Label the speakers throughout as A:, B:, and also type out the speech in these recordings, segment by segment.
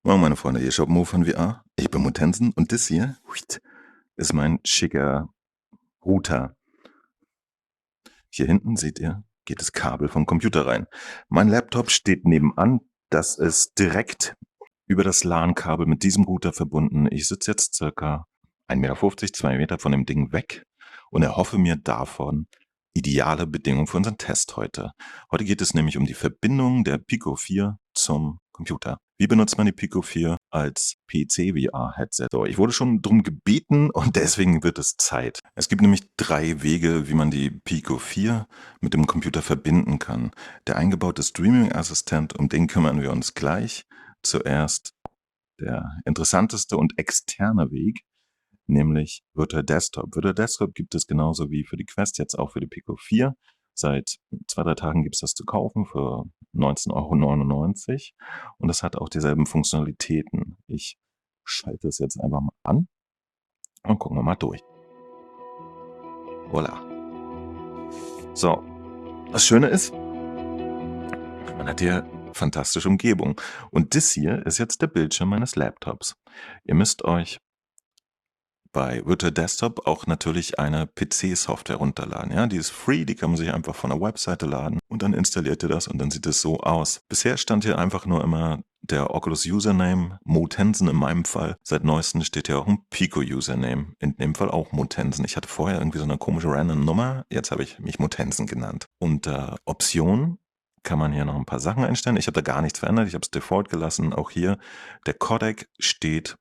A: Moin meine Freunde, hier Shop Mo von VR. Ich bin Mutensen und das hier ist mein schicker Router. Hier hinten seht ihr, geht das Kabel vom Computer rein. Mein Laptop steht nebenan. Das ist direkt über das LAN-Kabel mit diesem Router verbunden. Ich sitze jetzt circa 1,50 Meter, 2 Meter von dem Ding weg und erhoffe mir davon ideale Bedingungen für unseren Test heute. Heute geht es nämlich um die Verbindung der Pico 4 zum Computer. Wie benutzt man die Pico 4 als PC-VR-Headset? So, ich wurde schon drum gebeten und deswegen wird es Zeit. Es gibt nämlich 3 Wege, wie man die Pico 4 mit dem Computer verbinden kann. Der eingebaute Streaming-Assistent, um den kümmern wir uns gleich. Zuerst der interessanteste und externe Weg, nämlich Virtual Desktop. Virtual Desktop gibt es genauso wie für die Quest jetzt auch für die Pico 4. Seit 2, 3 Tagen gibt es das zu kaufen für 19,99 € und das hat auch dieselben Funktionalitäten. Ich schalte es jetzt einfach mal an und gucken wir mal durch. Voila. So, das Schöne ist, man hat hier fantastische Umgebung. Und das hier ist jetzt der Bildschirm meines Laptops. Ihr müsst euch bei Virtual Desktop auch natürlich eine PC-Software runterladen. Ja, die ist free, die kann man sich einfach von der Webseite laden und dann installiert ihr das und dann sieht es so aus. Bisher stand hier einfach nur immer der Oculus Username, Mutensen in meinem Fall. Seit neuestem steht hier auch ein Pico Username, in dem Fall auch Mutensen. Ich hatte vorher irgendwie so eine komische random Nummer, jetzt habe ich mich Mutensen genannt. Unter Optionen kann man hier noch ein paar Sachen einstellen. Ich habe da gar nichts verändert, ich habe es default gelassen. Auch hier, der Codec steht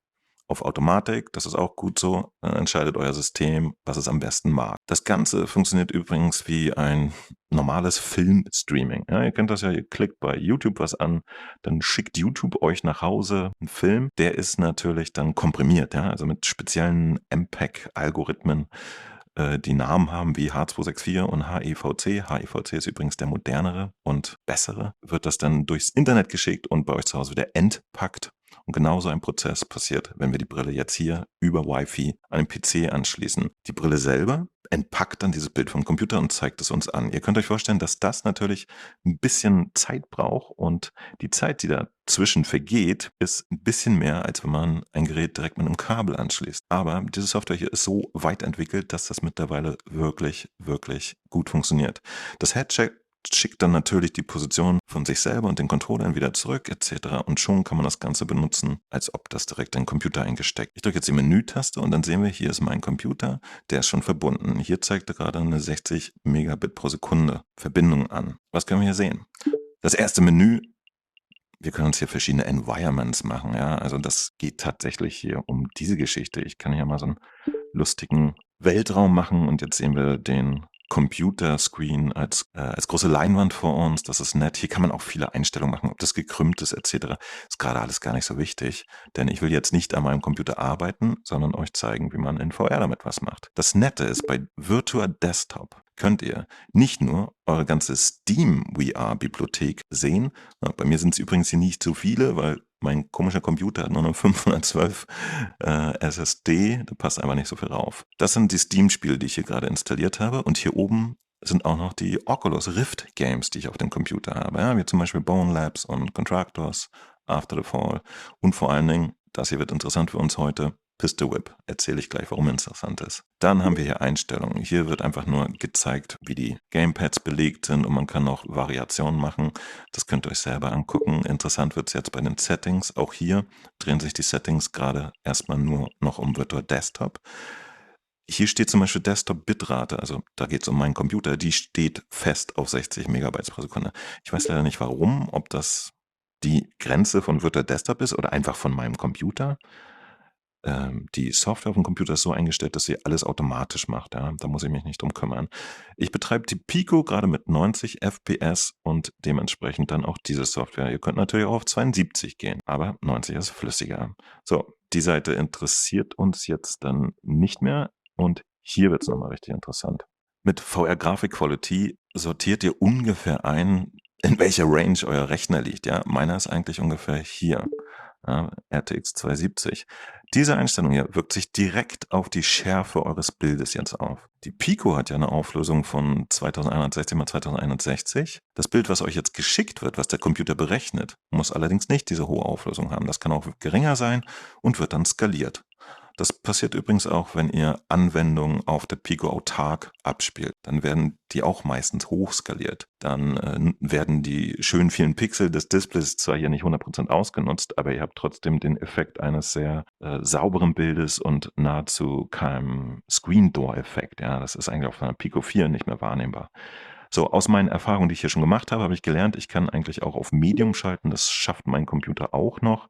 A: auf Automatik, das ist auch gut so. Dann entscheidet euer System, was es am besten mag. Das Ganze funktioniert übrigens wie ein normales Filmstreaming. Ja, ihr kennt das ja, ihr klickt bei YouTube was an, dann schickt YouTube euch nach Hause einen Film. Der ist natürlich dann komprimiert, ja, also mit speziellen MPEG-Algorithmen, die Namen haben wie H264 und HEVC. HEVC ist übrigens der modernere und bessere. Wird das dann durchs Internet geschickt und bei euch zu Hause wieder entpackt. Und genauso ein Prozess passiert, wenn wir die Brille jetzt hier über Wi-Fi an den PC anschließen. Die Brille selber entpackt dann dieses Bild vom Computer und zeigt es uns an. Ihr könnt euch vorstellen, dass das natürlich ein bisschen Zeit braucht und die Zeit, die dazwischen vergeht, ist ein bisschen mehr, als wenn man ein Gerät direkt mit einem Kabel anschließt. Aber diese Software hier ist so weit entwickelt, dass das mittlerweile wirklich, wirklich gut funktioniert. Das Headset schickt dann natürlich die Position von sich selber und den Controllern wieder zurück etc. Und schon kann man das Ganze benutzen, als ob das direkt in den Computer eingesteckt. Ich drücke jetzt die Menütaste und dann sehen wir, hier ist mein Computer, der ist schon verbunden. Hier zeigt er gerade eine 60 Megabit pro Sekunde Verbindung an. Was können wir hier sehen? Das erste Menü, wir können uns hier verschiedene Environments machen. Ja, also das geht tatsächlich hier um diese Geschichte. Ich kann hier mal so einen lustigen Weltraum machen und jetzt sehen wir den Computerscreen als große Leinwand vor uns. Das ist nett. Hier kann man auch viele Einstellungen machen, ob das gekrümmt ist etc. Ist gerade alles gar nicht so wichtig, denn ich will jetzt nicht an meinem Computer arbeiten, sondern euch zeigen, wie man in VR damit was macht. Das Nette ist, bei Virtual Desktop könnt ihr nicht nur eure ganze Steam VR-Bibliothek sehen. Ja, bei mir sind es übrigens hier nicht zu viele, weil mein komischer Computer hat nur noch 512 SSD, da passt einfach nicht so viel rauf. Das sind die Steam-Spiele, die ich hier gerade installiert habe und hier oben sind auch noch die Oculus Rift Games, die ich auf dem Computer habe, ja, wie zum Beispiel Bone Labs und Contractors, After the Fall und vor allen Dingen, das hier wird interessant für uns heute, Pistol Whip. Erzähle ich gleich, warum interessant ist. Dann haben wir hier Einstellungen. Hier wird einfach nur gezeigt, wie die Gamepads belegt sind und man kann auch Variationen machen. Das könnt ihr euch selber angucken. Interessant wird es jetzt bei den Settings. Auch hier drehen sich die Settings gerade erstmal nur noch um Virtual Desktop. Hier steht zum Beispiel Desktop-Bitrate, also da geht es um meinen Computer, die steht fest auf 60 Megabytes pro Sekunde. Ich weiß leider nicht warum, ob das die Grenze von Virtual Desktop ist oder einfach von meinem Computer. Die Software auf dem Computer ist so eingestellt, dass sie alles automatisch macht. Ja? Da muss ich mich nicht drum kümmern. Ich betreibe die Pico gerade mit 90 FPS und dementsprechend dann auch diese Software. Ihr könnt natürlich auch auf 72 gehen, aber 90 ist flüssiger. So, die Seite interessiert uns jetzt dann nicht mehr und hier wird es nochmal richtig interessant. Mit VR Graphic Quality sortiert ihr ungefähr ein, in welcher Range euer Rechner liegt. Ja? Meiner ist eigentlich ungefähr hier. ja, RTX 270. Diese Einstellung hier wirkt sich direkt auf die Schärfe eures Bildes jetzt auf. Die Pico hat ja eine Auflösung von 2160 mal 2160. Das Bild, was euch jetzt geschickt wird, was der Computer berechnet, muss allerdings nicht diese hohe Auflösung haben. Das kann auch geringer sein und wird dann skaliert. Das passiert übrigens auch, wenn ihr Anwendungen auf der Pico autark abspielt. Dann werden die auch meistens hochskaliert. Dann werden die schönen vielen Pixel des Displays zwar hier nicht 100% ausgenutzt, aber ihr habt trotzdem den Effekt eines sehr sauberen Bildes und nahezu keinem Screen-Door-Effekt. Ja, das ist eigentlich auf einer Pico 4 nicht mehr wahrnehmbar. So, aus meinen Erfahrungen, die ich hier schon gemacht habe, habe ich gelernt, ich kann eigentlich auch auf Medium schalten. Das schafft mein Computer auch noch.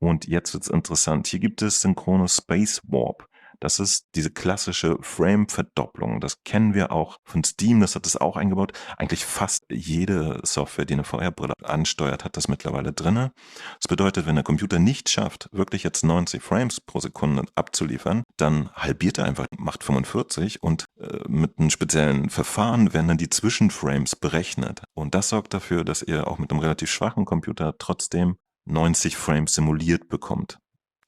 A: Und jetzt wird's interessant. Hier gibt es synchrone Space Warp. Das ist diese klassische Frame-Verdopplung. Das kennen wir auch von Steam, das hat es auch eingebaut. Eigentlich fast jede Software, die eine VR-Brille ansteuert, hat das mittlerweile drinne. Das bedeutet, wenn der Computer nicht schafft, wirklich jetzt 90 Frames pro Sekunde abzuliefern, dann halbiert er einfach, macht 45 und mit einem speziellen Verfahren werden dann die Zwischenframes berechnet. Und das sorgt dafür, dass ihr auch mit einem relativ schwachen Computer trotzdem 90 Frames simuliert bekommt.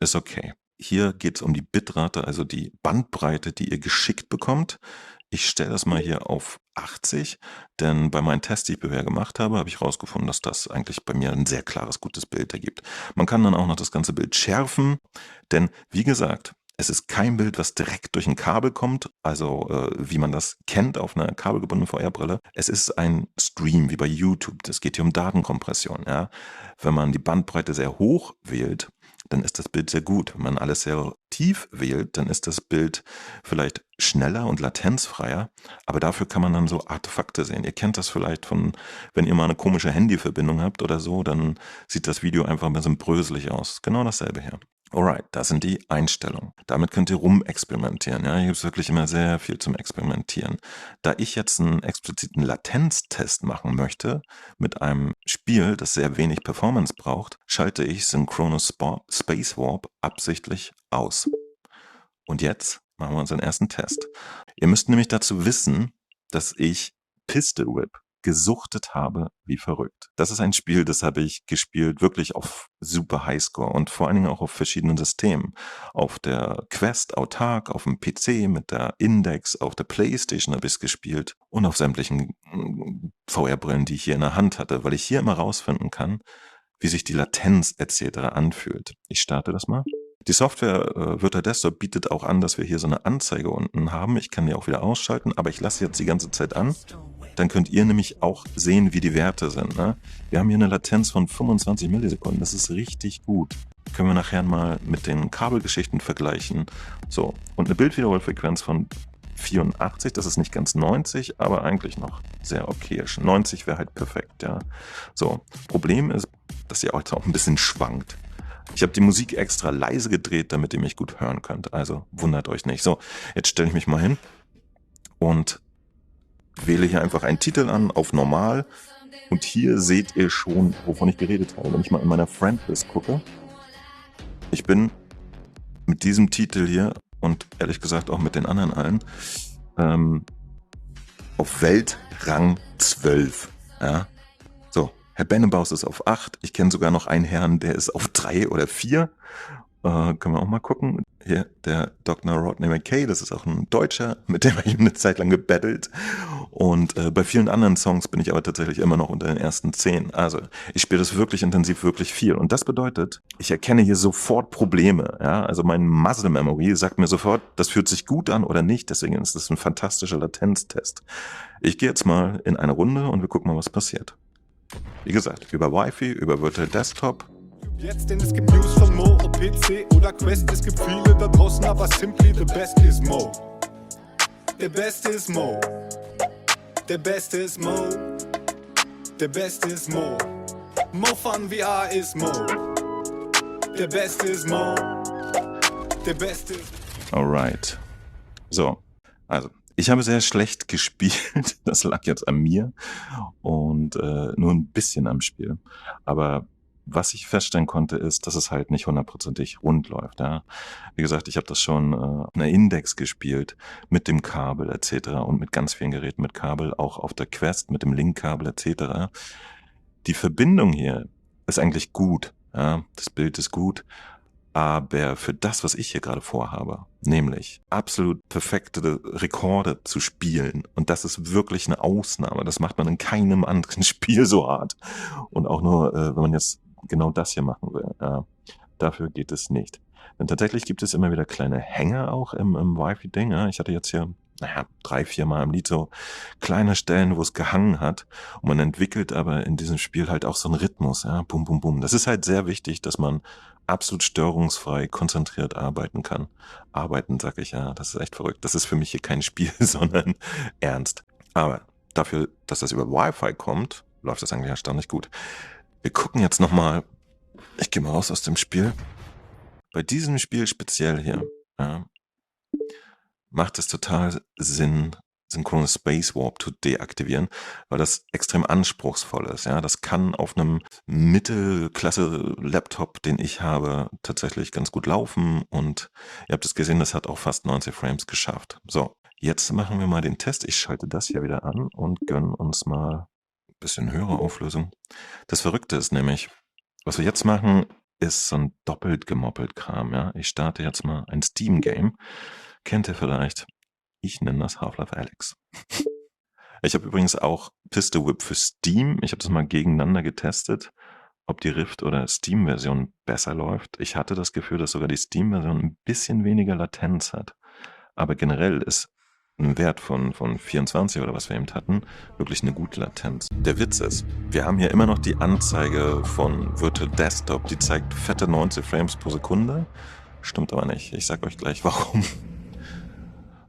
A: Ist okay. Hier geht es um die Bitrate, also die Bandbreite, die ihr geschickt bekommt. Ich stelle das mal hier auf 80, denn bei meinen Tests, die ich bisher gemacht habe, habe ich herausgefunden, dass das eigentlich bei mir ein sehr klares, gutes Bild ergibt. Man kann dann auch noch das ganze Bild schärfen, denn wie gesagt, es ist kein Bild, was direkt durch ein Kabel kommt, also wie man das kennt auf einer kabelgebundenen VR-Brille. Es ist ein Stream, wie bei YouTube. Es geht hier um Datenkompression. Ja? Wenn man die Bandbreite sehr hoch wählt, dann ist das Bild sehr gut. Wenn man alles sehr tief wählt, dann ist das Bild vielleicht schneller und latenzfreier, aber dafür kann man dann so Artefakte sehen. Ihr kennt das vielleicht von, wenn ihr mal eine komische Handyverbindung habt oder so, dann sieht das Video einfach ein bisschen bröselig aus. Genau dasselbe hier. Alright, das sind die Einstellungen. Damit könnt ihr rumexperimentieren. Ja, hier gibt es wirklich immer sehr viel zum Experimentieren. Da ich jetzt einen expliziten Latenztest machen möchte mit einem Spiel, das sehr wenig Performance braucht, schalte ich synchrone Space Warp absichtlich aus. Und jetzt machen wir unseren ersten Test. Ihr müsst nämlich dazu wissen, dass ich Pistol Whip gesuchtet habe wie verrückt. Das ist ein Spiel, das habe ich gespielt wirklich auf super Highscore und vor allen Dingen auch auf verschiedenen Systemen. Auf der Quest autark, auf dem PC mit der Index, auf der Playstation habe ich es gespielt und auf sämtlichen VR-Brillen, die ich hier in der Hand hatte, weil ich hier immer rausfinden kann, wie sich die Latenz etc. anfühlt. Ich starte das mal. Die Software Virtual Desktop bietet auch an, dass wir hier so eine Anzeige unten haben. Ich kann die auch wieder ausschalten, aber ich lasse jetzt die ganze Zeit an. Dann könnt ihr nämlich auch sehen, wie die Werte sind. Ne? Wir haben hier eine Latenz von 25 Millisekunden. Das ist richtig gut. Können wir nachher mal mit den Kabelgeschichten vergleichen. So, und eine Bildwiederholfrequenz von 84, das ist nicht ganz 90, aber eigentlich noch sehr okayisch. 90 wäre halt perfekt, ja. So, Problem ist, dass ihr heute auch ein bisschen schwankt. Ich habe die Musik extra leise gedreht, damit ihr mich gut hören könnt. Also wundert euch nicht. So, jetzt stelle ich mich mal hin und wähle hier einfach einen Titel an auf Normal. Und hier seht ihr schon, wovon ich geredet habe. Wenn ich mal in meiner Friendlist gucke, ich bin mit diesem Titel hier und ehrlich gesagt auch mit den anderen allen auf Weltrang 12. Ja? So, Herr Bennebaus ist auf 8. Ich kenne sogar noch einen Herrn, der ist auf 3 oder 4. Können wir auch mal gucken. Hier, der Dr. Rodney McKay, das ist auch ein Deutscher, mit dem habe ich eine Zeit lang gebettelt. Und bei vielen anderen Songs bin ich aber tatsächlich immer noch unter den ersten 10. Also, ich spiele das wirklich intensiv, wirklich viel. Und das bedeutet, ich erkenne hier sofort Probleme. Ja? Also mein Muscle Memory sagt mir sofort, das fühlt sich gut an oder nicht. Deswegen ist das ein fantastischer Latenztest. Ich gehe jetzt mal in eine Runde und wir gucken mal, was passiert. Wie gesagt, über Wi-Fi, über Virtual Desktop.
B: Jetzt, denn es gibt News von Mo, ob PC oder Quest. Es gibt viele da draußen, aber simply the best is Mo. Der Beste ist Mo. Der Beste ist Mo. Der Beste ist Mo. Mo Fun VR ist Mo. Der Beste ist Mo. Der Beste ist Mo.
A: Alright. So, also, ich habe sehr schlecht gespielt. Das lag jetzt an mir und nur ein bisschen am Spiel. Aber was ich feststellen konnte, ist, dass es halt nicht hundertprozentig rund läuft. Ja? Wie gesagt, ich habe das schon auf einer Index gespielt, mit dem Kabel etc. und mit ganz vielen Geräten mit Kabel, auch auf der Quest mit dem Link-Kabel etc. Die Verbindung hier ist eigentlich gut, Ja, das Bild ist gut. Aber für das, was ich hier gerade vorhabe, nämlich absolut perfekte Rekorde zu spielen, und das ist wirklich eine Ausnahme, das macht man in keinem anderen Spiel so hart. Und auch nur, wenn man jetzt genau das hier machen will. Dafür geht es nicht. Denn tatsächlich gibt es immer wieder kleine Hänger auch im Wi-Fi-Ding. Ja. Ich hatte jetzt hier, 3-4 Mal im Lied so kleine Stellen, wo es gehangen hat. Und man entwickelt aber in diesem Spiel halt auch so einen Rhythmus. Ja. Bum, bum, bum. Das ist halt sehr wichtig, dass man absolut störungsfrei, konzentriert arbeiten kann. Arbeiten, sag ich, ja, das ist echt verrückt. Das ist für mich hier kein Spiel, sondern ernst. Aber dafür, dass das über Wi-Fi kommt, läuft das eigentlich erstaunlich gut. Wir gucken jetzt nochmal, ich gehe mal raus aus dem Spiel. Bei diesem Spiel speziell hier, ja, macht es total Sinn, synchrones Space Warp zu deaktivieren, weil das extrem anspruchsvoll ist. Ja, das kann auf einem Mittelklasse-Laptop, den ich habe, tatsächlich ganz gut laufen, und ihr habt es gesehen, das hat auch fast 90 Frames geschafft. So, jetzt machen wir mal den Test. Ich schalte das hier wieder an und gönnen uns mal ein bisschen höhere Auflösung. Das Verrückte ist nämlich, was wir jetzt machen, ist so ein doppelt gemoppelt Kram. Ja, ich starte jetzt mal ein Steam-Game. Kennt ihr vielleicht? Ich nenne das Half-Life Alyx. Ich habe übrigens auch Pistol Whip für Steam. Ich habe das mal gegeneinander getestet, ob die Rift- oder Steam-Version besser läuft. Ich hatte das Gefühl, dass sogar die Steam-Version ein bisschen weniger Latenz hat. Aber generell ist ein Wert von 24 oder was wir eben hatten, wirklich eine gute Latenz. Der Witz ist, wir haben hier immer noch die Anzeige von Virtual Desktop, die zeigt fette 90 Frames pro Sekunde. Stimmt aber nicht. Ich sag euch gleich warum.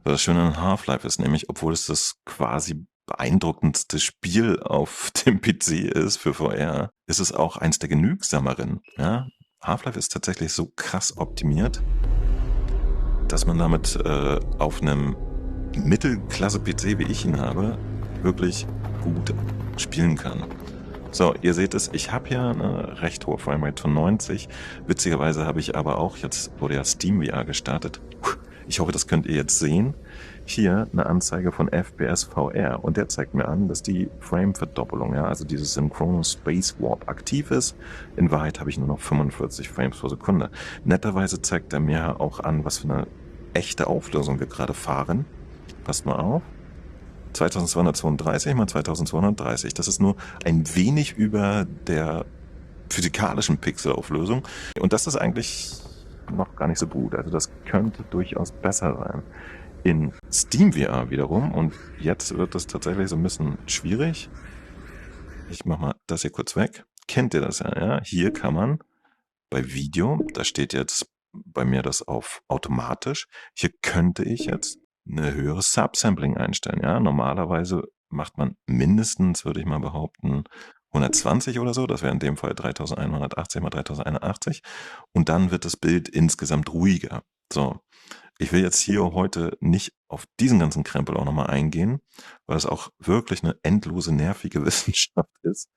A: Das Schöne an Half-Life ist nämlich, obwohl es das quasi beeindruckendste Spiel auf dem PC ist für VR, ist es auch eins der genügsameren. Ja? Half-Life ist tatsächlich so krass optimiert, dass man damit auf einem Mittelklasse-PC, wie ich ihn habe, wirklich gut spielen kann. So, ihr seht es, ich habe hier eine recht hohe Framerate von 90. Witzigerweise habe ich aber auch, jetzt wurde ja Steam VR gestartet. Ich hoffe, das könnt ihr jetzt sehen. Hier eine Anzeige von FPS VR, und der zeigt mir an, dass die Frame-Verdoppelung, ja, also dieses synchrone Space Warp aktiv ist. In Wahrheit habe ich nur noch 45 Frames pro Sekunde. Netterweise zeigt er mir auch an, was für eine echte Auflösung wir gerade fahren. Passt mal auf. 2232 mal 2230. Das ist nur ein wenig über der physikalischen Pixelauflösung. Und das ist eigentlich noch gar nicht so gut. Also das könnte durchaus besser sein. In Steam VR wiederum, und jetzt wird das tatsächlich so ein bisschen schwierig. Ich mache mal das hier kurz weg. Kennt ihr das ja? Ja? Hier kann man bei Video, da steht jetzt bei mir das auf automatisch. Hier könnte ich jetzt eine höhere Subsampling einstellen. Ja, normalerweise macht man mindestens, würde ich mal behaupten, 120 oder so. Das wäre in dem Fall 3180 mal 3081. Und dann wird das Bild insgesamt ruhiger. So, ich will jetzt hier heute nicht auf diesen ganzen Krempel auch nochmal eingehen, weil es auch wirklich eine endlose, nervige Wissenschaft ist.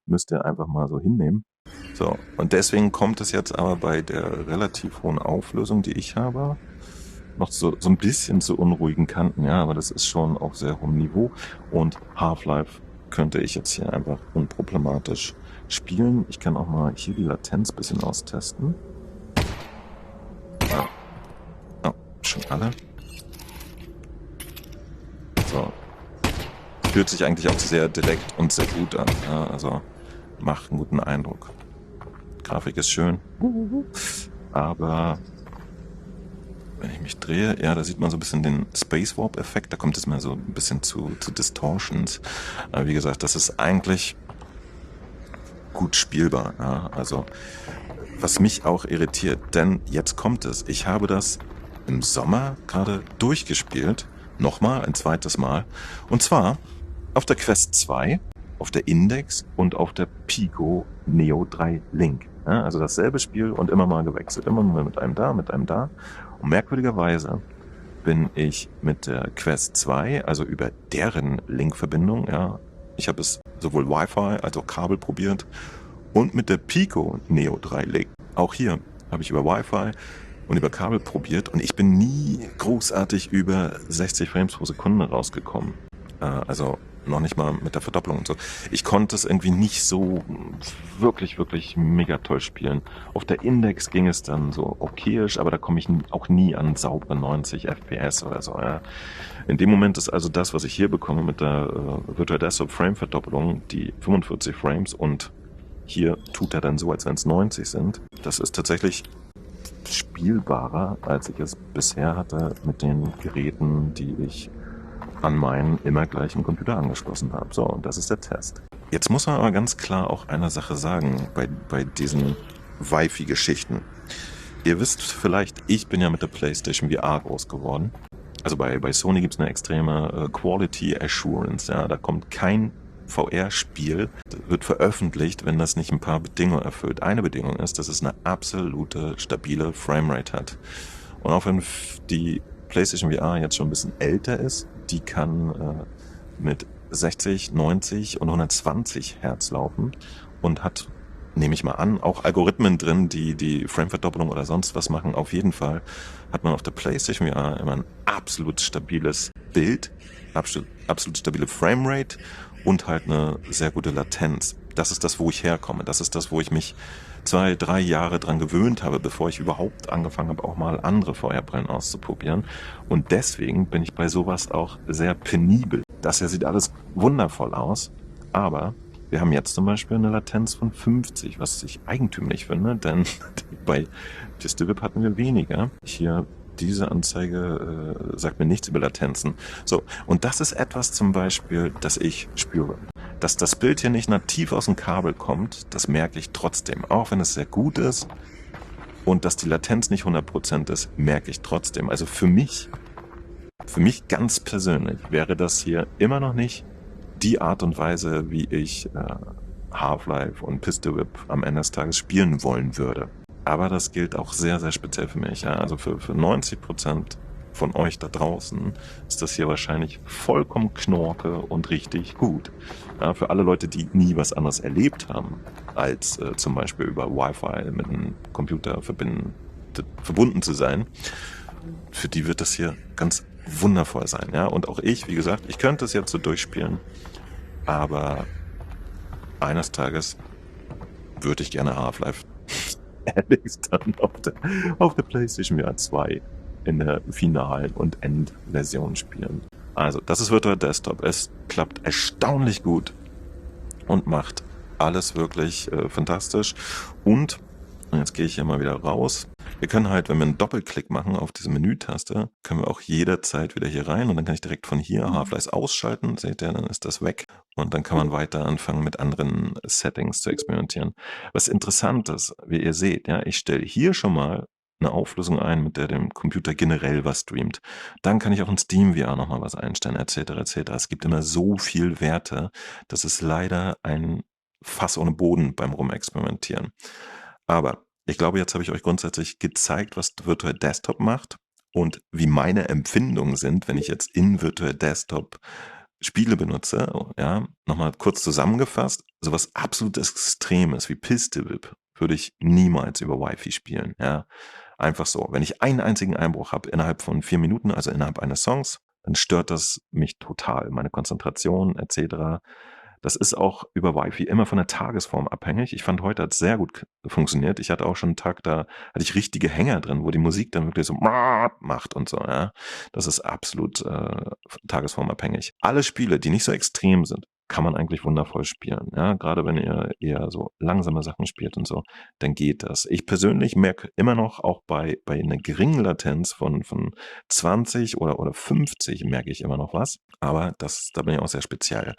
A: Müsst ihr einfach mal so hinnehmen. So, und deswegen kommt es jetzt aber bei der relativ hohen Auflösung, die ich habe, noch so ein bisschen zu unruhigen Kanten, ja, aber das ist schon auf sehr hohem Niveau, und Half-Life könnte ich jetzt hier einfach unproblematisch spielen. Ich kann auch mal hier die Latenz ein bisschen austesten. Ja. Oh, schon alle. So. Fühlt sich eigentlich auch sehr direkt und sehr gut an, ja, also macht einen guten Eindruck. Grafik ist schön, aber wenn ich mich drehe, ja, da sieht man so ein bisschen den Space Warp Effekt, da kommt es mal so ein bisschen zu Distortions. Aber wie gesagt, das ist eigentlich gut spielbar. Ja? Also, was mich auch irritiert, denn jetzt kommt es. Ich habe das im Sommer gerade durchgespielt, nochmal, ein zweites Mal, und zwar auf der Quest 2, auf der Index und auf der Pico Neo 3 Link. Ja, also dasselbe Spiel und immer mal gewechselt. Immer mal mit einem da, mit einem da. Und merkwürdigerweise bin ich mit der Quest 2, also über deren Link-Verbindung, ja, ich habe es sowohl Wi-Fi als auch Kabel probiert, und mit der Pico Neo 3 Link. Auch hier habe ich über Wi-Fi und über Kabel probiert, und ich bin nie großartig über 60 Frames pro Sekunde rausgekommen. Also noch nicht mal mit der Verdopplung und so. Ich konnte es irgendwie nicht so wirklich, wirklich mega toll spielen. Auf der Index ging es dann so okayisch, aber da komme ich auch nie an saubere 90 FPS oder so. Ja. In dem Moment ist also das, was ich hier bekomme mit der Virtual Desktop Frame Verdoppelung, die 45 Frames, und hier tut er dann so, als wenn es 90 sind. Das ist tatsächlich spielbarer, als ich es bisher hatte mit den Geräten, die ich an meinen immer gleichen Computer angeschlossen habe. So, und das ist der Test. Jetzt muss man aber ganz klar auch eine Sache sagen bei diesen Wi-Fi-Geschichten. Ihr wisst vielleicht, ich bin ja mit der PlayStation VR groß geworden. Also bei Sony gibt es eine extreme Quality Assurance. Ja, da kommt kein VR-Spiel, wird veröffentlicht, wenn das nicht ein paar Bedingungen erfüllt. Eine Bedingung ist, dass es eine absolute stabile Framerate hat. Und auch wenn die PlayStation VR jetzt schon ein bisschen älter ist, die kann mit 60, 90 und 120 Hertz laufen und hat, nehme ich mal an, auch Algorithmen drin, die Frame-Verdoppelung oder sonst was machen. Auf jeden Fall hat man auf der PlayStation VR immer ein absolut stabiles Bild, absolut stabile Framerate und halt eine sehr gute Latenz. Das ist das, wo ich herkomme. Das ist das, wo ich mich 2, 3 Jahre dran gewöhnt habe, bevor ich überhaupt angefangen habe, auch mal andere VR-Brillen auszuprobieren. Und deswegen bin ich bei sowas auch sehr penibel. Das hier sieht alles wundervoll aus, aber wir haben jetzt zum Beispiel eine Latenz von 50, was ich eigentümlich finde, denn bei PistaVip hatten wir weniger. Hier diese Anzeige sagt mir nichts über Latenzen. So, und das ist etwas zum Beispiel, das ich spüre. Dass das Bild hier nicht nativ aus dem Kabel kommt, das merke ich trotzdem. Auch wenn es sehr gut ist und dass die Latenz nicht 100% ist, merke ich trotzdem. Also für mich ganz persönlich wäre das hier immer noch nicht die Art und Weise, wie ich Half-Life und PistaVip am Ende des Tages spielen wollen würde. Aber das gilt auch sehr, sehr speziell für mich. Ja? Also für 90% von euch da draußen ist das hier wahrscheinlich vollkommen Knorke und richtig gut. Ja, für alle Leute, die nie was anderes erlebt haben, als zum Beispiel über Wi-Fi mit einem Computer verbunden zu sein, für die wird das hier ganz wundervoll sein. Ja? Und auch ich, wie gesagt, ich könnte es jetzt so durchspielen, aber eines Tages würde ich gerne Half-Life Alyx dann auf der PlayStation VR 2 in der finalen und Endversion spielen. Also, das ist Virtual Desktop. Es klappt erstaunlich gut und macht alles wirklich fantastisch. Und jetzt gehe ich hier mal wieder raus. Wir können halt, wenn wir einen Doppelklick machen auf diese Menütaste, können wir auch jederzeit wieder hier rein und dann kann ich direkt von hier Half-Life ausschalten. Seht ihr, dann ist das weg und dann kann man weiter anfangen mit anderen Settings zu experimentieren. Was interessant ist, wie ihr seht, ja, ich stelle hier schon mal eine Auflösung ein, mit der dem Computer generell was streamt. Dann kann ich auch in Steam VR nochmal was einstellen, etc., etc. Es gibt immer so viel Werte, das ist leider ein Fass ohne Boden beim Rumexperimentieren. Aber ich glaube, jetzt habe ich euch grundsätzlich gezeigt, was Virtual Desktop macht und wie meine Empfindungen sind, wenn ich jetzt in Virtual Desktop Spiele benutze. Ja, nochmal kurz zusammengefasst, sowas absolut Extremes wie PistaVip würde ich niemals über Wi-Fi spielen. Ja, einfach so. Wenn ich einen einzigen Einbruch habe innerhalb von 4 Minuten, also innerhalb eines Songs, dann stört das mich total, meine Konzentration etc. Das ist auch über Wi-Fi immer von der Tagesform abhängig. Ich fand, heute hat es sehr gut funktioniert. Ich hatte auch schon einen Tag, da hatte ich richtige Hänger drin, wo die Musik dann wirklich so macht und so. Ja, das ist absolut tagesformabhängig. Alle Spiele, die nicht so extrem sind, kann man eigentlich wundervoll spielen. Ja, gerade wenn ihr eher so langsame Sachen spielt und so, dann geht das. Ich persönlich merke immer noch, auch bei einer geringen Latenz von 20 oder 50 merke ich immer noch was. Aber da bin ich auch sehr speziell.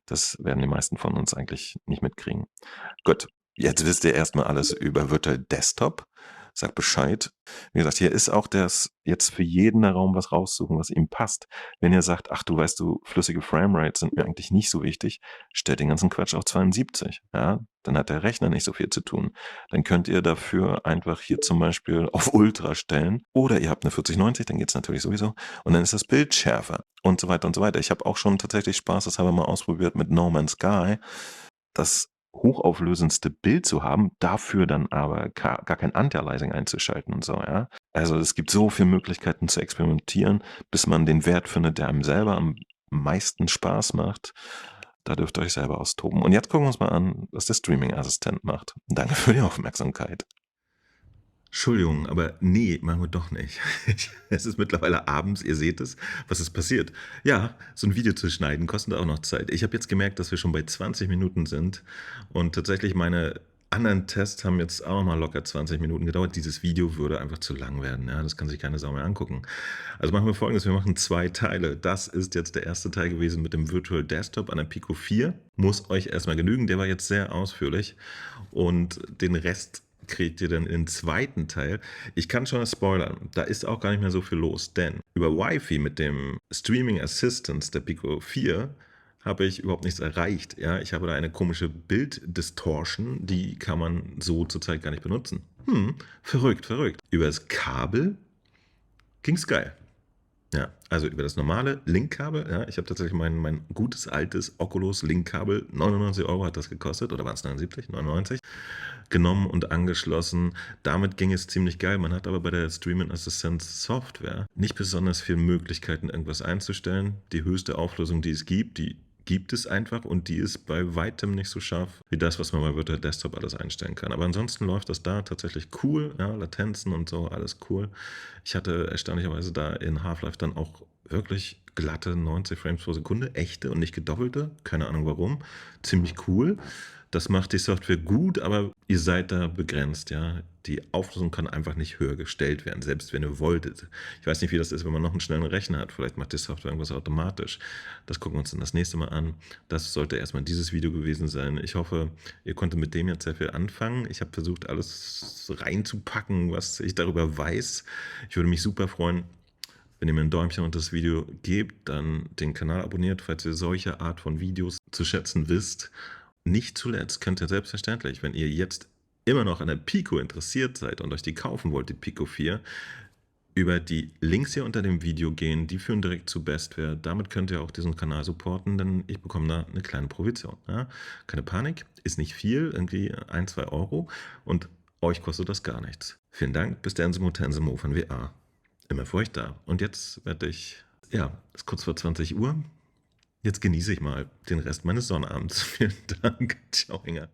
A: Das werden die meisten von uns eigentlich nicht mitkriegen. Gut, jetzt wisst ihr erstmal alles über Virtual Desktop. Sagt Bescheid. Wie gesagt, hier ist auch das jetzt für jeden der Raum was raussuchen, was ihm passt. Wenn ihr sagt, ach du weißt du, flüssige Framerates sind mir eigentlich nicht so wichtig, stellt den ganzen Quatsch auf 72. Ja, dann hat der Rechner nicht so viel zu tun. Dann könnt ihr dafür einfach hier zum Beispiel auf Ultra stellen. Oder ihr habt eine 4090, dann geht's natürlich sowieso. Und dann ist das Bild schärfer und so weiter und so weiter. Ich habe auch schon tatsächlich Spaß, das habe ich mal ausprobiert mit No Man's Sky. Das hochauflösendste Bild zu haben, dafür dann aber gar kein Anti-Aliasing einzuschalten und so, ja. Also es gibt so viele Möglichkeiten zu experimentieren, bis man den Wert findet, der einem selber am meisten Spaß macht, da dürft ihr euch selber austoben. Und jetzt gucken wir uns mal an, was der Streaming-Assistent macht. Danke für die Aufmerksamkeit. Entschuldigung, aber nee, machen wir doch nicht. Es ist mittlerweile abends, ihr seht es. Was ist passiert? Ja, so ein Video zu schneiden kostet auch noch Zeit. Ich habe jetzt gemerkt, dass wir schon bei 20 Minuten sind und tatsächlich meine anderen Tests haben jetzt auch noch mal locker 20 Minuten gedauert. Dieses Video würde einfach zu lang werden. Ja, das kann sich keine Sau mehr angucken. Also machen wir Folgendes, wir machen 2 Teile. Das ist jetzt der erste Teil gewesen mit dem Virtual Desktop an der Pico 4. Muss euch erstmal genügen, der war jetzt sehr ausführlich und den Rest kriegt ihr dann in den zweiten Teil. Ich kann schon spoilern, da ist auch gar nicht mehr so viel los, denn über Wi-Fi mit dem Streaming Assistance der Pico 4 habe ich überhaupt nichts erreicht. Ja, ich habe da eine komische Bilddistortion, die kann man so zurzeit gar nicht benutzen. Verrückt. Über das Kabel ging's geil. Ja, also über das normale Linkkabel, ja, ich habe tatsächlich mein gutes altes Oculus Linkkabel, 99 € hat das gekostet, oder waren es 79, 99, genommen und angeschlossen. Damit ging es ziemlich geil. Man hat aber bei der Streaming Assistant Software nicht besonders viele Möglichkeiten, irgendwas einzustellen. Die höchste Auflösung, die es gibt, die gibt es einfach und die ist bei weitem nicht so scharf wie das, was man bei Virtual Desktop alles einstellen kann. Aber ansonsten läuft das da tatsächlich cool, ja, Latenzen und so, alles cool. Ich hatte erstaunlicherweise da in Half-Life dann auch wirklich glatte 90 Frames pro Sekunde, echte und nicht gedoppelte, keine Ahnung warum, ziemlich cool. Das macht die Software gut, aber ihr seid da begrenzt, ja. Die Auflösung kann einfach nicht höher gestellt werden, selbst wenn ihr wolltet. Ich weiß nicht, wie das ist, wenn man noch einen schnellen Rechner hat. Vielleicht macht die Software irgendwas automatisch. Das gucken wir uns dann das nächste Mal an. Das sollte erstmal dieses Video gewesen sein. Ich hoffe, ihr konntet mit dem jetzt sehr viel anfangen. Ich habe versucht, alles reinzupacken, was ich darüber weiß. Ich würde mich super freuen, wenn ihr mir ein Däumchen unter das Video gebt, dann den Kanal abonniert, falls ihr solche Art von Videos zu schätzen wisst. Nicht zuletzt könnt ihr selbstverständlich, wenn ihr jetzt immer noch an der Pico interessiert seid und euch die kaufen wollt, die Pico 4, über die Links hier unter dem Video gehen, die führen direkt zu Bestware. Damit könnt ihr auch diesen Kanal supporten, denn ich bekomme da eine kleine Provision. Ja? Keine Panik, ist nicht viel, irgendwie 1, 2 € und euch kostet das gar nichts. Vielen Dank, bis dann, Tensimo von WA. Immer für euch da. Und jetzt werde ich, ja, es ist kurz vor 20 Uhr. Jetzt genieße ich mal den Rest meines Sonnabends. Vielen Dank. Ciao, Inga.